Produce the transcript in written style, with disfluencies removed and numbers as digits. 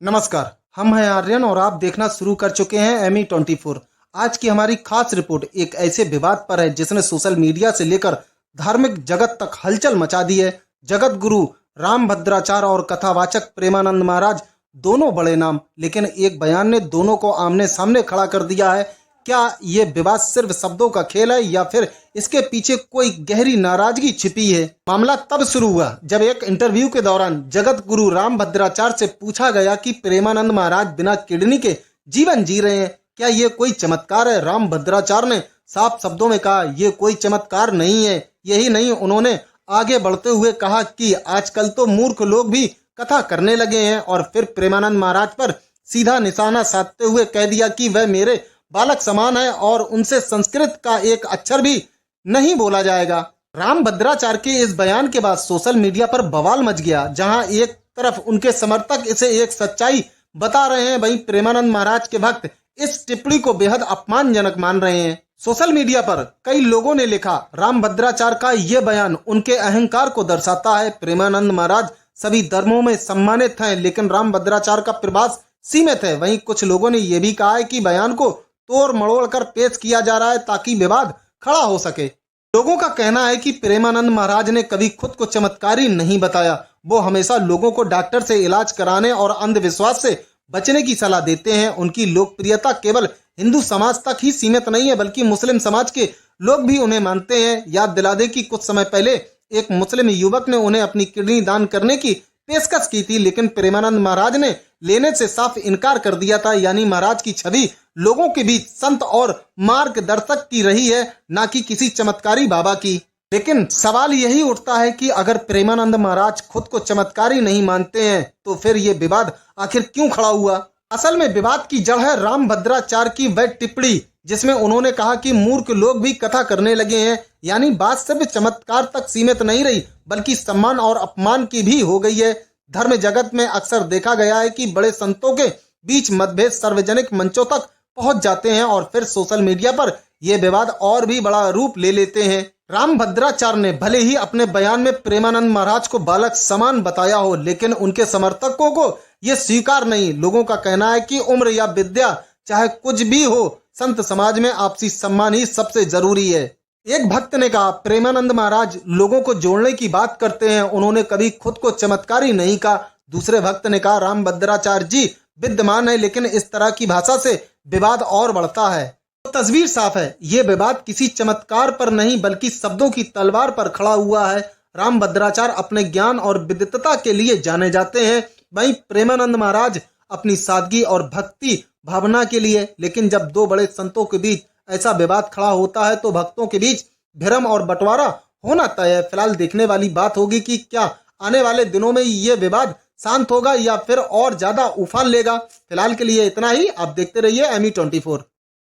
नमस्कार, हम हैं आर्यन और आप देखना शुरू कर चुके हैं ME24। आज की हमारी खास रिपोर्ट एक ऐसे विवाद पर है जिसने सोशल मीडिया से लेकर धार्मिक जगत तक हलचल मचा दी है। जगत गुरु रामभद्राचार्य और कथावाचक प्रेमानंद महाराज दोनों बड़े नाम, लेकिन एक बयान ने दोनों को आमने सामने खड़ा कर दिया है। क्या ये विवाद सिर्फ शब्दों का खेल है या फिर इसके पीछे कोई गहरी नाराजगी छिपी है? मामला तब शुरू हुआ जब एक इंटरव्यू के दौरान जगत गुरु रामभद्राचार्य से पूछा गया कि प्रेमानंद महाराज बिना किडनी के जीवन जी रहे हैं, क्या ये कोई चमत्कार है? रामभद्राचार्य ने साफ शब्दों में कहा, ये कोई चमत्कार नहीं है। यही नहीं, उन्होंने आगे बढ़ते हुए कहा कि आजकल तो मूर्ख लोग भी कथा करने लगे हैं, और फिर प्रेमानंद महाराज पर सीधा निशाना साधते हुए कह दिया कि वह मेरे बालक समान है और उनसे संस्कृत का एक अक्षर भी नहीं बोला जाएगा। रामभद्राचार्य के इस बयान के बाद सोशल मीडिया पर बवाल मच गया। जहां एक तरफ उनके समर्थक इसे एक सच्चाई बता रहे हैं, वहीं प्रेमानंद महाराज के भक्त इस टिप्पणी को बेहद अपमानजनक मान रहे हैं। सोशल मीडिया पर कई लोगों ने लिखा, रामभद्राचार्य का यह बयान उनके अहंकार को दर्शाता है। प्रेमानंद महाराज सभी धर्मों में सम्मानित हैं, लेकिन रामभद्राचार्य का प्रभाव सीमित है। वहीं कुछ लोगों ने यह भी कहा है कि बयान को तोड़ मड़ोड़ कर पेश किया जा रहा है ताकि विवाद खड़ा हो सके। लोगों का कहना है कि प्रेमानंद महाराज ने कभी खुद को चमत्कारी नहीं बताया। वो हमेशा लोगों को डॉक्टर से इलाज कराने और अंधविश्वास से बचने की सलाह देते हैं। उनकी लोकप्रियता केवल हिंदू समाज तक ही सीमित नहीं है, बल्कि मुस्लिम समाज के लोग भी उन्हें मानते हैं। याद दिला दें कि कुछ समय पहले एक मुस्लिम युवक ने उन्हें अपनी किडनी दान करने की पेशकश की थी, लेकिन प्रेमानंद महाराज ने लेने से साफ इनकार कर दिया था। यानी महाराज की छवि लोगों के बीच संत और मार्गदर्शक की रही है, ना कि किसी चमत्कारी बाबा की। लेकिन सवाल यही उठता है कि अगर प्रेमानंद महाराज खुद को चमत्कारी नहीं मानते हैं तो फिर ये विवाद आखिर क्यों खड़ा हुआ? असल में विवाद की जड़ है रामभद्राचार्य की वह टिप्पणी जिसमें उन्होंने कहा कि मूर्ख लोग भी कथा करने लगे हैं। यानी बात सिर्फ चमत्कार तक सीमित नहीं रही, बल्कि सम्मान और अपमान की भी हो गई है। धर्म जगत में अक्सर देखा गया है कि बड़े संतों के बीच मतभेद सार्वजनिक मंचों तक पहुंच जाते हैं और फिर सोशल मीडिया पर यह विवाद और भी बड़ा रूप ले लेते हैं। रामभद्राचार्य ने भले ही अपने बयान में प्रेमानंद महाराज को बालक समान बताया हो, लेकिन उनके समर्थकों को यह स्वीकार नहीं। लोगों का कहना है कि उम्र या विद्या चाहे कुछ भी हो, संत समाज में आपसी सम्मान ही सबसे जरूरी है। एक भक्त ने कहा, प्रेमानंद महाराज लोगों को जोड़ने की बात करते हैं, उन्होंने कभी खुद को चमत्कारी नहीं कहा। दूसरे भक्त ने कहा, रामभद्राचार्य जी विद्यमान है, लेकिन इस तरह की भाषा से विवाद और बढ़ता है। तो तस्वीर साफ है, ये विवाद किसी चमत्कार पर नहीं बल्कि शब्दों की तलवार पर खड़ा हुआ है। रामभद्राचार्य अपने ज्ञान और विद्वता के लिए जाने जाते हैं, वहीं प्रेमानंद महाराज अपनी सादगी और भक्ति भावना के लिए। लेकिन जब दो बड़े संतों के बीच ऐसा विवाद खड़ा होता है तो भक्तों के बीच भ्रम और बंटवारा होना तय है। फिलहाल देखने वाली बात होगी कि क्या आने वाले दिनों में ये विवाद शांत होगा या फिर और ज्यादा उफान लेगा। फिलहाल के लिए इतना ही। आप देखते रहिए ME24।